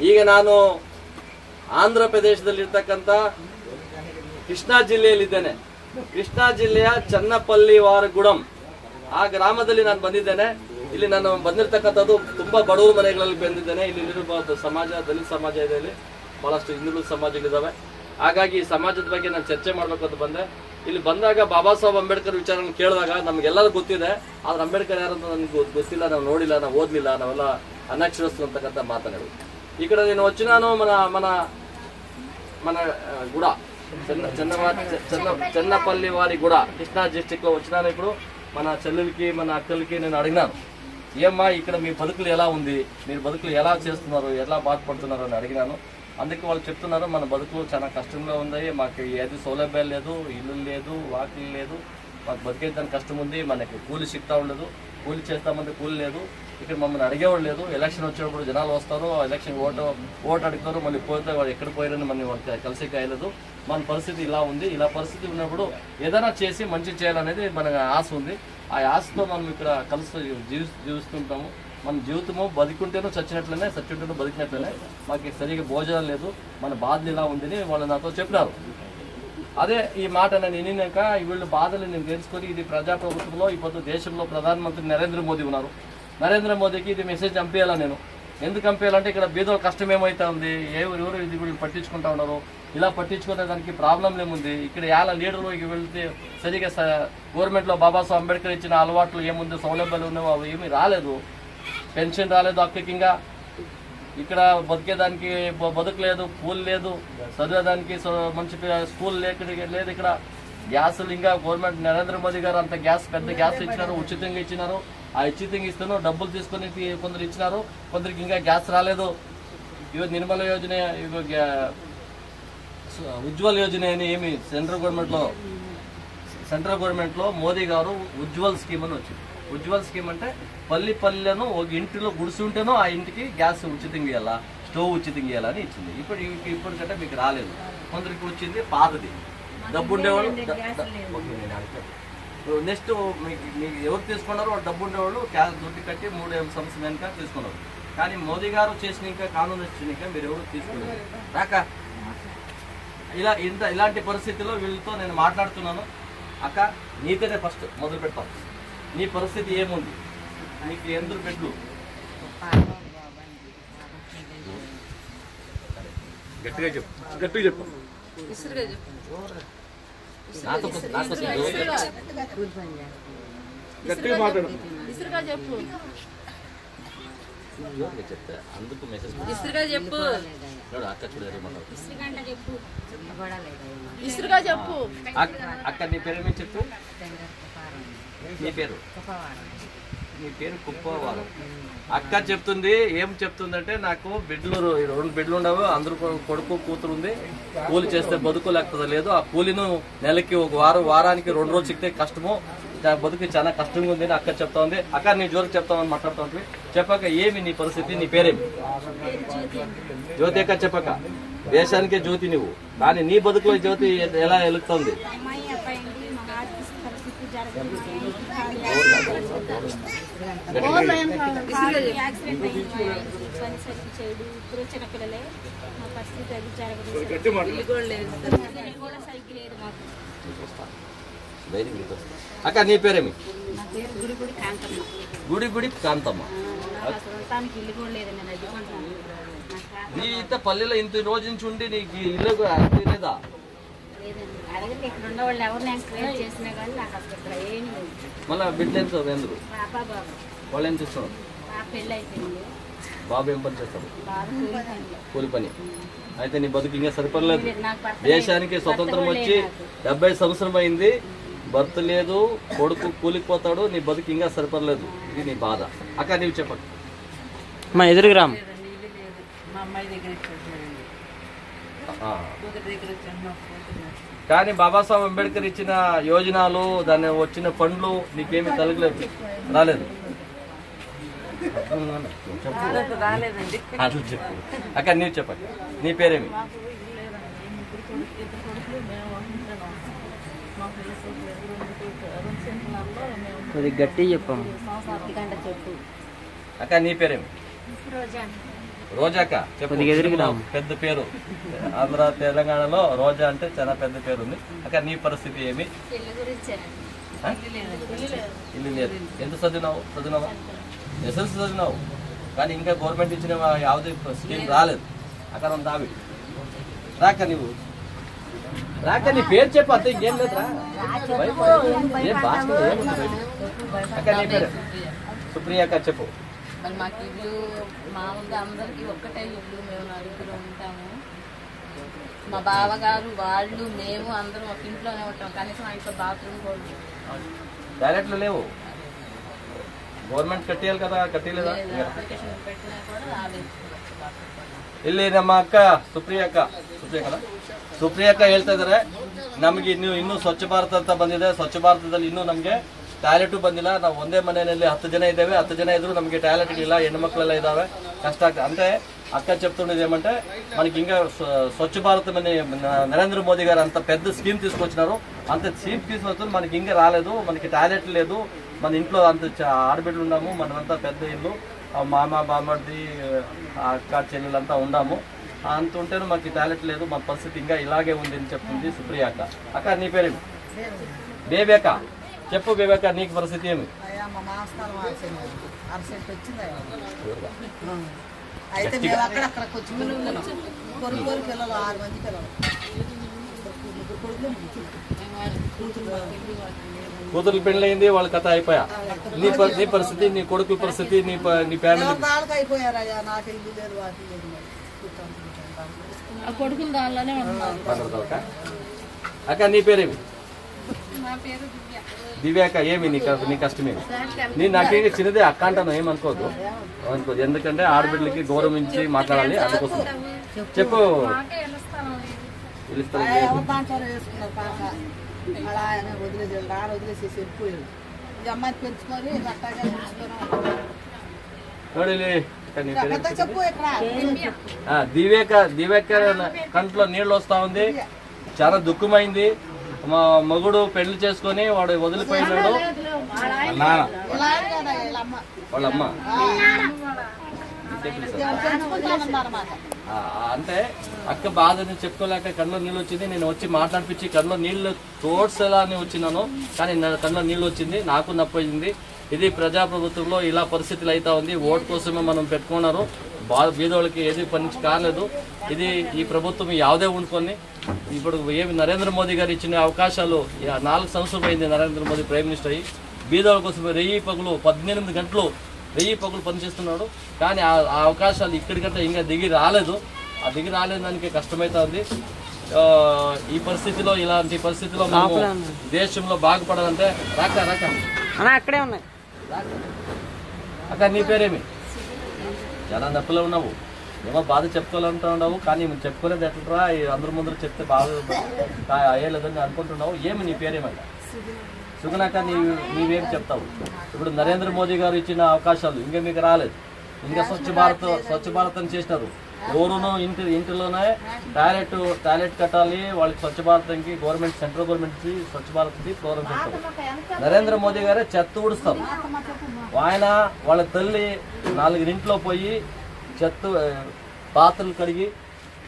ಈಗ ನಾನು ಆಂಧ್ರ ಪ್ರದೇಶದಲ್ಲಿರ್ತಕ್ಕಂಥ ಕೃಷ್ಣಾ ಜಿಲ್ಲೆಯಲ್ಲಿದ್ದೇನೆ. ಕೃಷ್ಣಾ ಜಿಲ್ಲೆಯ ಚನ್ನಪಲ್ಲಿ ವಾರಗುಡಂ ಆ ಗ್ರಾಮದಲ್ಲಿ ನಾನು ಬಂದಿದ್ದೇನೆ. ಇಲ್ಲಿ ನಾನು ಬಂದಿರತಕ್ಕಂಥದ್ದು ತುಂಬಾ ಬಡವರ ಮನೆಗಳಲ್ಲಿ ಬಂದಿದ್ದೇನೆ. ಇಲ್ಲಿರುವ ಸಮಾಜ ದಲಿತ ಸಮಾಜ ಇದೆ, ಇಲ್ಲಿ ಬಹಳಷ್ಟು ಹಿಂದುಳಿದ ಸಮಾಜಗಳಿದ್ದಾವೆ. ಹಾಗಾಗಿ ಈ ಸಮಾಜದ ಬಗ್ಗೆ ನಾನು ಚರ್ಚೆ ಮಾಡ್ಬೇಕು ಅಂತ ಬಂದೆ. ಇಲ್ಲಿ ಬಂದಾಗ ಬಾಬಾ ಸಾಹೇಬ್ ಅಂಬೇಡ್ಕರ್ ವಿಚಾರ ಕೇಳಿದಾಗ ನಮ್ಗೆಲ್ಲರೂ ಗೊತ್ತಿದೆ, ಆದ್ರೆ ಅಂಬೇಡ್ಕರ್ ಯಾರಂತ ನನಗೆ ಗೊತ್ತಿಲ್ಲ, ನಾವು ನೋಡಿಲ್ಲ, ನಾವು ಓದ್ಲಿಲ್ಲ, ನಾವೆಲ್ಲ ಅನಕ್ಷರಸ್ಥರು ಅಂತಕ್ಕಂಥ ಮಾತನಾಡು. ఇక్కడ నేను వచ్చినాను మన గుడ చెన్నపల్లి వారి గుడ కృష్ణా డిస్ట్రిక్ట్ లో వచ్చినాను. ఇప్పుడు మన చెల్లెలకి మన అక్కలకి నేను అడిగినాను, ఏమ్మా ఇక్కడ మీ బతుకులు ఎలా ఉంది, మీరు బతుకులు ఎలా చేస్తున్నారు, ఎలా బాధపడుతున్నారు అని అడిగినాను. అందుకే వాళ్ళు చెప్తున్నారు మన బతుకులు చాలా కష్టంగా ఉన్నాయి, మాకు ఏది సౌలభ్యాలు లేదు, ఇల్లు లేదు, వాకిలు లేదు, మాకు బతికేదానికి కష్టం ఉంది, మనకి కూలి సిక్తా ఉండదు, కూలి చేస్తామంటే కూలి లేదు, ఇక్కడ మమ్మల్ని అడిగేవాళ్ళు లేదు. ఎలక్షన్ వచ్చేటప్పుడు జనాలు వస్తారు, ఎలక్షన్ ఓటు అడుగుతారు, మళ్ళీ పోతే వాళ్ళు ఎక్కడ పోయారని మళ్ళీ వాళ్ళకి కలిసి కాయలేదు. మన పరిస్థితి ఇలా ఉంది. ఇలా పరిస్థితి ఉన్నప్పుడు ఏదైనా చేసి మంచి చేయాలనేది మన ఆశ ఉంది. ఆ ఆశతో మనం ఇక్కడ కలిసి జీవిస్తుంటాము. మన జీవితము బతికుంటేనో చచ్చినట్లనే, చచ్చుంటేనో బతికినట్లనే. మాకు సరిగ్గా భోజనం లేదు, మన బాధలు ఇలా ఉందని వాళ్ళు నాతో చెప్పినారు. అదే ఈ మాట నేను విన్నాక వీళ్ళు బాధలు నేను తెలుసుకొని, ఇది ప్రజాప్రభుత్వంలో ఇప్పుడు దేశంలో ప్రధానమంత్రి నరేంద్ర మోదీ ఉన్నారు. నరేంద్ర మోదీకి ఇది మెసేజ్ పంపించాలా నేను. ఎందుకు పంపించాలంటే ఇక్కడ బీదోళ్ళ కష్టం ఏమవుతా ఉంది, ఎవరు ఇది వీళ్ళు పట్టించుకుంటా ఉన్నారు. ఇలా పట్టించుకునే దానికి ప్రాబ్లం ఏముంది, ఇక్కడ ఎలా లీడర్లు వెళ్తే సరిగా గవర్నమెంట్లో బాబాసాహెబ్ అంబేద్కర్ ఇచ్చిన అలవాట్లు ఏముంది, సౌలభ్యాలు ఉన్నావో అవి ఏమీ రాలేదు. పెన్షన్ రాలేదు అక్కకింగా, ఇక్కడ బతికేదానికి బతుకులేదు, కూల్ లేదు, చదివేదానికి మంచి స్కూల్ లేదు. ఇక్కడ గ్యాసులు ఇంకా గవర్నమెంట్ నరేంద్ర మోదీ గారు అంత గ్యాస్ పెద్ద గ్యాస్ ఇచ్చినారు, ఉచితంగా ఇచ్చినారు. ఆ ఉచితంగా ఇస్తాను డబ్బులు తీసుకొని కొందరు ఇచ్చినారు, కొందరికి ఇంకా గ్యాస్ రాలేదు. ఇవి నిర్మల యోజన, ఉజ్వల్ యోజన అని ఏమి సెంట్రల్ గవర్నమెంట్లో మోదీ గారు ఉజ్వల్ స్కీమ్ అని వచ్చింది. ఉజ్వల్ స్కీమ్ అంటే పల్లెను ఒక ఇంటిలో గుడిసి ఉంటేనో ఆ ఇంటికి గ్యాస్ ఉచితంగా ఇవ్వాలా, స్టవ్ ఉచితంగా ఇవ్వాలని ఇచ్చింది. ఇప్పటికంటే మీకు రాలేదు, కొందరికి వచ్చింది పాతది. డబ్బు ఉండేవాళ్ళు నెక్స్ట్ మీకు ఎవరు తీసుకున్నారో వాళ్ళు డబ్బు ఉండేవాళ్ళు దుడ్డు కట్టి 3 సంవత్సరం వెనుక తీసుకున్నారు. కానీ మోదీ గారు చేసినాక కానూన్ వచ్చినాక మీరు ఎవరు తీసుకున్నారు రాక. ఇలాంటి పరిస్థితిలో వీళ్ళతో నేను మాట్లాడుతున్నాను. అక్క నీతోనే ఫస్ట్ మొదలు పెడతాం. నీ పరిస్థితి ఏముంది, నీకు ఎందుకు పెట్టు గట్టిగా చెప్పు. గట్టిగా మాట్లాడు. చెప్తా అందుకు మెసేజ్ చెప్పు. అక్క చెప్పు. అక్క నీ పేరు ఏమి చెప్పు. నీ పేరు కుప్పవారు. అక్క చెప్తుంది, ఏం చెప్తుందంటే నాకు బిడ్డలు 2 బిడ్డలు ఉండవు, అందరూ కొడుకు కూతురు ఉంది, కూలి చేస్తే బతుకు లేకపోతే లేదు. ఆ కూలిను నెలకి ఒక వారానికి 2 రోజులు చిక్కితే కష్టము, బతుకు చాలా కష్టంగా ఉంది అని అక్క చెప్తా ఉంది. అక్క నీ జోలికి చెప్తామని మాట్లాడుతూ ఉంటుంది. చెప్పక ఏమి నీ పరిస్థితి, నీ పేరేమి? జ్యోతి అక్క చెప్పక. దేశానికే జ్యోతి నువ్వు, కానీ నీ బతుకులో జ్యోతి ఎలా వెలుగుతుంది? అక్క నీ పేరేమి? గుడి కాంతమ్మ. నీ ఇంత పల్లెలో ఇంత రోజు నుంచి ఉండి నీకు ఇల్లు లేదా? మళ్ళా బిడ్డ ఎంత ఎందుకు వాళ్ళు ఏం చేస్తున్నారు? బాబు ఏం పని చేస్తాడు? కూలి పని. అయితే నీ బతుకు ఇంకా సరిపడలేదు. దేశానికి స్వతంత్రం వచ్చి 70 సంవత్సరం అయింది, భర్త లేదు, కొడుకు కూలిపోతాడు, నీ బతుకు ఇంకా సరిపడలేదు. ఇది నీ బాధ. అక్క నీవు చెప్పండి. మా ఎదురుగ్రామ్ కానీ బాబాసాహెబ్ అంబేద్కర్ ఇచ్చిన యోజనాలు, దాన్ని వచ్చిన ఫండ్లు నీకేమి కలగలేదు, రాలేదు. చెప్పు అక్క నీవు చెప్పండి. నీ పేరేమి? అది గట్టి చెప్పాము. అక్క నీ పేరేమి? రోజాక చెప్పు. పెద్ద పేరు ఆంధ్ర తెలంగాణలో రోజా అంటే చాలా పెద్ద పేరు ఉంది. అక్క నీ పరిస్థితి ఏమి? ఇల్లు లేదు. ఎంత చదివినావా? ఎస్ఎల్సీ చదివినావు, కానీ ఇంకా గవర్నమెంట్ ఇచ్చిన యావది స్కీమ్ రాలేదు. అక్కడ దావి రాక నువ్వు రాక నీ పేరు చెప్పు, అంతే ఇంకేం లేదురా. ఏం భాష ఏముంది? అక్క నీ పేరు? సుప్రియ అక్క చెప్పు. మరి మాకు ఇల్లు మామూలుగా అందరికి ఒక్కటే ఇల్లు, మేము నలుగురు ఉంటాము. మా బావగారు వాళ్ళు మేము అందరం ఒక ఇంట్లోనే ఉంటాం. కనీసం ఇంట్లో బాత్రూమ్ కూడా టాయిలెట్లు లేవు. ಗೌರ್ಮೆಂಟ್ ಕಟ್ಟಿಯಲ್ಲ ಕದ ಕಟ್ಟಿಲ್ಲ ಇಲ್ಲಿ ನಮ್ಮ ಅಕ್ಕ ಸುಪ್ರಿಯಕ್ಕ ಹೇಳ್ತಾ ಇದಾರೆ ನಮಗೆ ಇನ್ನೂ ಸ್ವಚ್ಛ ಭಾರತ ಅಂತ ಬಂದಿದೆ. ಸ್ವಚ್ಛ ಭಾರತದಲ್ಲಿ ಇನ್ನೂ ನಮಗೆ ಟಾಯ್ಲೆಟ್ ಬಂದಿಲ್ಲ. ನಾವು ಒಂದೇ ಮನೆಯಲ್ಲಿ 10 ಜನ ಇದ್ದೇವೆ. 10 జన ಇದ್ರು ನಮಗೆ ಟಾಯ್ಲೆಟ್ ಇಲ್ಲ. ಹೆಣ್ಮಕ್ಳೆಲ್ಲ ಇದಾವೆ. ಕಷ್ಟ అంటే అక్క చెప్తుండేది ఏమంటే మనకి ఇంకా స్వచ్ఛ భారత్ అని నరేంద్ర మోదీ గారు అంత పెద్ద స్కీమ్ తీసుకొచ్చినారు. అంత స్కీమ్ తీసుకొచ్చి మనకి ఇంకా రాలేదు. మనకి టాయిలెట్ లేదు. మన ఇంట్లో అంత ఆడబిడ్డలు ఉన్నాము. మనమంతా పెద్ద ఇల్లు, మామ బామ్మర్ది అక్క చెల్లెలంతా ఉన్నాము. అంత ఉంటేనే మనకి టాయిలెట్ లేదు. మన పరిస్థితి ఇంకా ఇలాగే ఉంది అని చెప్తుంది సుప్రియ అక్క. అక్క నీ పేరేమి? బేబీ అక్క చెప్పు. బేబీ అక్క నీకు పరిస్థితి ఏమి? అయితే మేము అక్కడక్కడికి వచ్చి కొడుకు పిల్లలు 6 మంది పిల్లలు, కూతురు పెళ్ళయింది, వాళ్ళ కథ అయిపోయా. నీ పరిస్థితి, నీ కొడుకు పరిస్థితి, నీ ఫ్యామిలీ అయిపోయారయ్యా. నాకు ఇల్లు లేదు, వాటి లేదు. కొడుకులు దానిలోనే ఉంటున్నారు. అక్క నీ పేరేమి? దివ్య అక్క. ఏమి నీ కష్టమేమి? నేను నాకేమి చిన్నదే అక్క అంటాను, ఏమనుకోదు. ఎందుకంటే ఆడబిడ్డలకి గౌరవించి మాట్లాడాలి. అందుకోసం చెప్పు. దివ్యక్క కంట్లో నీళ్ళు వస్తా ఉంది. చాలా దుఃఖమైంది. మా మగుడు పెళ్లి చేసుకుని వాడు వదిలిపోయినాడు. వాళ్ళమ్మ అంటే అక్క బాధని చెప్పుకోలేక కళ్ళలో నీళ్ళు వచ్చింది. నేను వచ్చి మాట్లాడిపించి కళ్ళలో నీళ్లు తోడ్సేలా అని వచ్చినాను, కానీ కళ్ళలో నీళ్ళు వచ్చింది. నాకు నప్పయింది. ఇది ప్రజాప్రభుత్వంలో ఇలా పరిస్థితులు అయితే ఉంది. ఓటు కోసమే మనం పెట్టుకున్నారు. బీదోళ్ళకి ఏది పని కాలేదు. ఇది ఈ ప్రభుత్వం యావదే ఉండుకొని ఇప్పుడు ఏమి నరేంద్ర మోదీ గారు ఇచ్చిన అవకాశాలు 4 సంవత్సరాలు అయింది నరేంద్ర మోదీ ప్రైమ్ మినిస్టర్ అయ్యి. బీదోళ్ళ కోసం 1000 పగులు 18 గంటలు 1000 పగులు పనిచేస్తున్నాడు. కానీ ఆ అవకాశాలు ఇక్కడికంటే ఇంకా దిగి రాలేదు. ఆ దిగి రాలేదు దానికి కష్టమవుతుంది. ఈ పరిస్థితిలో ఇలాంటి పరిస్థితిలో మేము దేశంలో బాగుపడాలంటే రాక అక్కడే ఉన్నాయి. అక్క నీ పేరేమి? చాలా నొప్పిలో ఉన్నావు, ఏమో బాధ చెప్పుకోవాలంటూ ఉన్నావు, కానీ చెప్పుకోలేదు. ఎట్లరా అందరి ముందర చెప్తే బాధ అయ్యలేదని అనుకుంటున్నావు. ఏమి నీ పేరేమంట? సుగుణాక నీవేం చెప్తావు? ఇప్పుడు నరేంద్ర మోదీ గారు ఇచ్చిన అవకాశాలు ఇంకా మీకు రాలేదు. ఇంకా స్వచ్ఛ భారత్ అని చేసినారు. ఎవరునో ఇంటిలోనే టాయిలెట్ కట్టాలి. వాళ్ళకి స్వచ్ఛ భారత్కి గవర్నమెంట్, సెంట్రల్ గవర్నమెంట్ స్వచ్ఛ భారత్కి ప్రోగ్రామ్ చేస్తారు. నరేంద్ర మోదీ గారే చెత్త ఊడుస్తారు. ఆయన వాళ్ళ తల్లి 4 ఇంట్లో పోయి చెత్త పాత్రలు కడిగి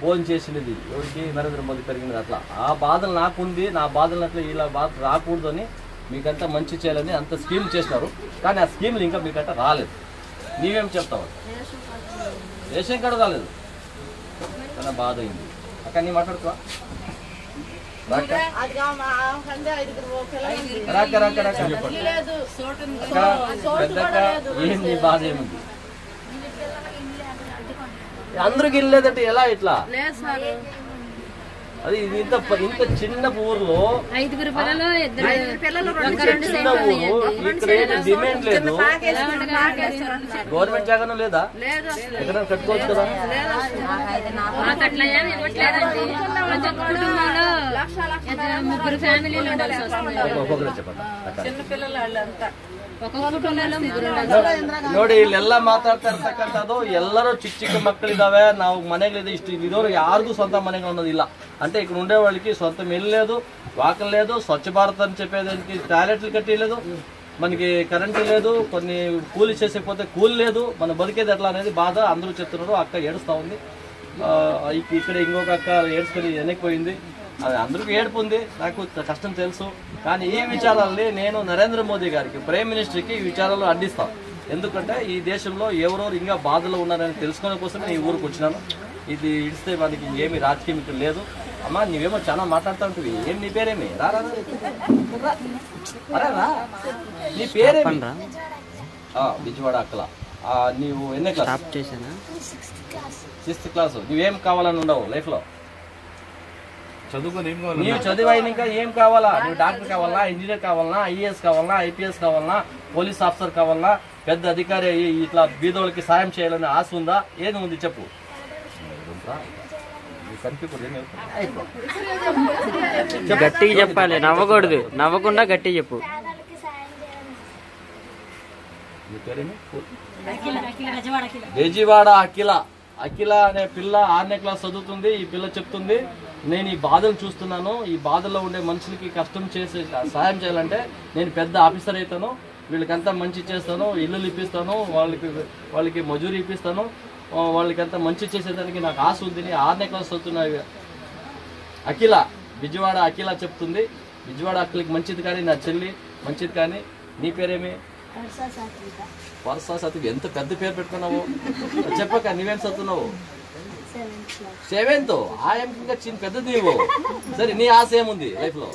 భోజనం చేసినది. ఎవరికి? నరేంద్ర మోదీ పెరిగినది. అట్లా ఆ బాధలు నాకుంది. నా బాధలు అట్లా ఇలా బాధ రాకూడదు అని మీకంతా మంచి చేయాలని అంత స్కీమ్ చేసినారు. కానీ ఆ స్కీమ్లు ఇంకా మీకంతా రాలేదు. నీవేం చెప్తావు? రేషన్ కార్డు రాలేదు. చాలా బాధ అయింది. అక్క నీ మాట్లాడుతావా? పెద్దక్క ఏం నీ బాధ ఏముంది? అందరికి ఇల్లేదంటే ఎలా? ఇట్లా అది ఇంత చిన్న ఊర్లో 5 పిల్లలు, చిన్న ఊరు, ఇక్కడ డిమాండ్ లేదు. గవర్నమెంట్ జాగాను లేదా? ఎక్కడ కట్టుకోవచ్చు కదా. ఒక్కొక్కరు చెప్పండి. ನೋಡಿ ಇಲ್ಲೆಲ್ಲ ಮಾತಾಡ್ತಾ ಇರ್ತಕ್ಕಂಥದ್ದು ಎಲ್ಲರೂ ಚಿಕ್ಕ ಮಕ್ಕಳಿದಾವೆ. ನಾವು ಮನೆಗಳಿದೆ ಇಷ್ಟು ಇರೋರು ಯಾರಿಗೂ ಸ್ವಂತ ಮನೆಗಳು ಅನ್ನೋದಿಲ್ಲ. అంటే ఇక్కడ ఉండే వాళ్ళకి సొంతం ఇల్లు లేదు, వాకలు లేదు, స్వచ్ఛ భారత్ అని చెప్పేదానికి టాయిలెట్లు కట్టలేదు. మనకి కరెంటు లేదు, కొన్ని కూలి చేసేకపోతే కూలి లేదు, మన బతికేది ఎట్లా అనేది బాధ అందరూ చెప్తున్నారు. అక్క ఏడుస్తూ ఉంది. ఇక్కడ ఇంకొక అక్క ఏడ్చుకొని వెనక్కిపోయింది. అది అందరికీ ఏడుపు ఉంది, నాకు కష్టం తెలుసు. కానీ ఈ విచారాలని నేను నరేంద్ర మోదీ గారికి, ప్రైమ్ మినిస్టర్కి ఈ విచారాలు అందిస్తాను. ఎందుకంటే ఈ దేశంలో ఎవరెవరు ఇంకా బాధలు ఉన్నారని తెలుసుకోవడం కోసమే ఈ ఊరికి వచ్చినాను. ఇది ఇస్తే మనకి ఏమి రాజకీయం ఇక్కడ లేదు. అమ్మా నీవేమో చాలా మాట్లాడుతూ ఉంటుంది. ఏం నీ పేరేమి? రా నీ పేరేమి? బిజవాడ అక్కల. నీవు ఎన్ని క్లాస్? 6th class. నువ్వేం కావాలని ఉండవు లైఫ్లో? నీవు చదివాయి ఇంకా ఏం కావాలా? నువ్వు డాక్టర్ కావాలా, ఇంజనీర్ కావాలన్నా, ఐఏఎస్ కావాలన్నా, ఐపీఎస్ కావాలన్నా, పోలీస్ ఆఫీసర్ కావాలన్నా, పెద్ద అధికారి ఇట్లా బీదోళ్ళకి సాయం చేయాలని ఆశ ఉందా? ఏది ఉంది చెప్పు. గట్టిగా చెప్పాలి, నవ్వకూడదు. నవ్వకుండా గట్టిగా చెప్పు. బెజవాడ అఖిల. అఖిల అనే పిల్ల 6వ క్లాస్ చదువుతుంది. ఈ పిల్ల చెప్తుంది, నేను ఈ బాధలు చూస్తున్నాను. ఈ బాధల్లో ఉండే మనుషులకి కష్టం చేసి సాయం చేయాలంటే నేను పెద్ద ఆఫీసర్ అవుతాను, వీళ్ళకంతా మంచి చేస్తాను, ఇల్లులు ఇప్పిస్తాను, వాళ్ళకి మజూరీ ఇప్పిస్తాను, వాళ్ళకంతా మంచి చేసేదానికి నాకు ఆశ ఉంది. 6వ క్లాస్ చదువుతున్న అఖిల, బిజవాడ అఖిల చెప్తుంది. బిజవాడ అఖిలకి మంచిది కానీ, నా చెల్లి మంచిది కానీ. నీ పేరేమి? వర్షా సాత్విక్. ఎంత పెద్ద పేరు పెట్టుకున్నావు చెప్పక. నువ్వేం చదువుతున్నావు? 7th. ఇంకా చిన్న పెద్దది నీవు. సరే, నీ ఆశ ఏముంది లైఫ్ లో?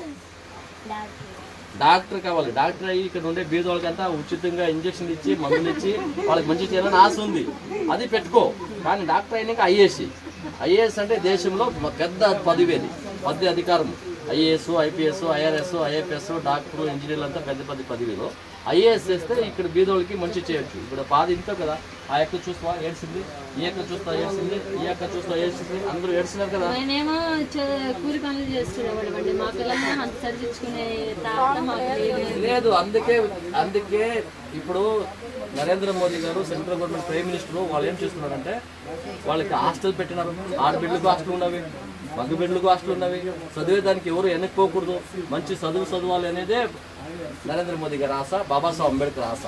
డాక్టర్ కావాలి. డాక్టర్ అయ్యి ఇక్కడ ఉండే బీద వాళ్ళకంతా ఉచితంగా ఇంజక్షన్ ఇచ్చి మందులు ఇచ్చి వాళ్ళకి మంచి చేయాలని ఆశ ఉంది. అది పెట్టుకో. కానీ డాక్టర్ అయినాక ఐఏఎస్ అంటే దేశంలో పెద్ద పదవి అధికారం. IAS, IPS, IRS, IFS, doctor, ఇంజనీర్లు అంతా పెద్ద పదవిలో. ఐఏఎస్ చేస్తే ఇక్కడ బీదోళ్ళకి మంచి చేయొచ్చు. ఇప్పుడు పాద ఇంతో కదా. ఆ యొక్క చూస్తా ఏడ్చింది, ఈ యొక్క చూస్తా ఏడ్చింది, ఈ యొక్క చూస్తా ఏడ్చింది, అందరూ ఏడ్చినారు కదా. నేనేమో కూలి పనులు చేసుకునేవాళ్ళండి. మా పిల్లల్ని అంత చదివించుకునే లేదు. అందుకే ఇప్పుడు నరేంద్ర మోదీ గారు, సెంట్రల్ గవర్నమెంట్ ప్రైమ్ మినిస్టర్ వాళ్ళు ఏం చేస్తున్నారంటే వాళ్ళకి హాస్టల్ పెట్టినారు. ఆడబిడ్డలకు హాస్టల్ ఉన్నవి, మగ బిడ్డలకు హాస్టల్ ఉన్నవి. చదివేదానికి ఎవరు వెనక్కిపోకూడదు, మంచి చదవాలి అనేదే నరేంద్ర మోదీ గారి ఆశ, బాబాసాహెబ్ అంబేద్కర్ ఆశ.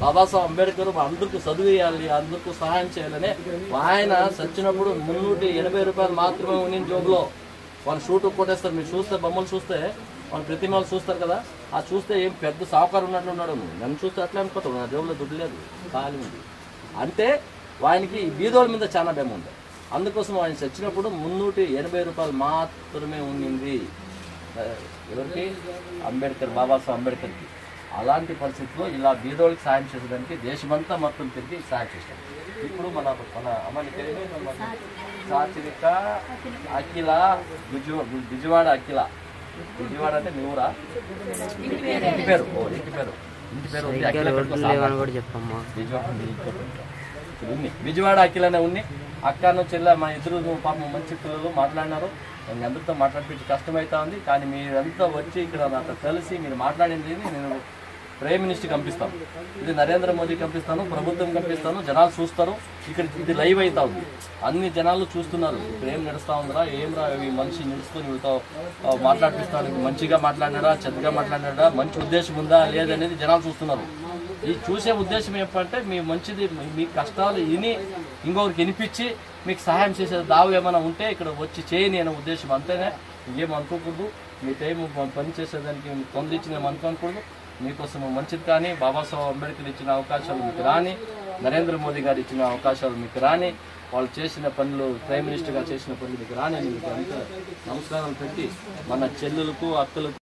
బాబాసాహెబ్ అంబేద్కర్ అందరికీ చదువు ఇవ్వాలి, అందరికీ సహాయం చేయాలని ఆయన చచ్చినప్పుడు 380 రూపాయలు మాత్రమే ఉంది జోబులో. వాళ్ళు షూట్ కొట్టేస్తారు. మీరు చూస్తే బొమ్మలు చూస్తే వాళ్ళు ప్రతిమలు చూస్తారు కదా, ఆ చూస్తే ఏం పెద్ద సావుకారు ఉన్నట్లు ఉన్నాడు. నన్ను చూస్తే అట్లా అనుకుంటాడు. నా జోబులో దుడ్డు లేదు, ఖాళీ ఉంది. అంటే ఆయనకి బీదోళ్ళ మీద చాలా భయం ఉంది. అందుకోసం ఆయన చచ్చినప్పుడు 380 రూపాయలు మాత్రమే ఉండింది. ఎవరికి? అంబేద్కర్, బాబాసాహెబ్ అంబేద్కర్కి. అలాంటి పరిస్థితుల్లో ఇలా బీదోళ్ళకి సాయం చేసేదానికి దేశమంతా మొత్తం తిరిగి సాయం చేస్తాం. ఇప్పుడు మన అమ్మాయి సాత్విక అఖిల, బిజవాడ అఖిల. బిజవాడ అంటే మీ ఊరా? ఇంటి పేరు బిజవాడ అఖిలనే ఉంది. అక్కను చెల్ల మా ఇద్దరు పాపం మంచి పిల్లలు మాట్లాడినారు. నేను అందరితో మాట్లాడిపించి కష్టమవుతా ఉంది. కానీ మీరంతా వచ్చి ఇక్కడ నాతో కలిసి మీరు మాట్లాడింది నేను ప్రైమ్ మినిస్టర్కి పంపిస్తాను, ఇది నరేంద్ర మోదీకి పంపిస్తాను, ప్రభుత్వం పంపిస్తాను. జనాలు చూస్తారు. ఇక్కడ ఇది లైవ్ అవుతా ఉంది, అన్ని జనాలు చూస్తున్నారు. ఇక్కడ ఏం నడుస్తూ ఉందిరా, ఏం రా ఈ మనిషి నిలుచుకొని వీళ్ళతో మాట్లాడిపిస్తాడు, మంచిగా మాట్లాడినాడా, చెత్తగా మాట్లాడినాడా, మంచి ఉద్దేశం ఉందా లేదనేది జనాలు చూస్తున్నారు. ఈ చూసే ఉద్దేశం ఏంటంటే మీ మంచిది, మీ కష్టాలు విని ఇంకొకరికి వినిపించి మీకు సహాయం చేసే దావు ఏమైనా ఉంటే ఇక్కడ వచ్చి చేయని అనే ఉద్దేశం. అంతేనే, ఏం అనుకోకూడదు. మీ టైం పని చేసేదానికి తొందర ఇచ్చి మేము అనుకోకూడదు. మీకోసం మంచిది కానీ, బాబాసాహెబ్ అంబేద్కర్ ఇచ్చిన అవకాశాలు మీకు రాని, నరేంద్ర మోదీ గారు ఇచ్చిన అవకాశాలు మీకు రాని, వాళ్ళు చేసిన పనులు, ప్రైమ్ మినిస్టర్గా చేసిన పనులు మీకు రాని, మీకు అంత నమస్కారాలు పెట్టి మన చెల్లెలకు, అక్కలకు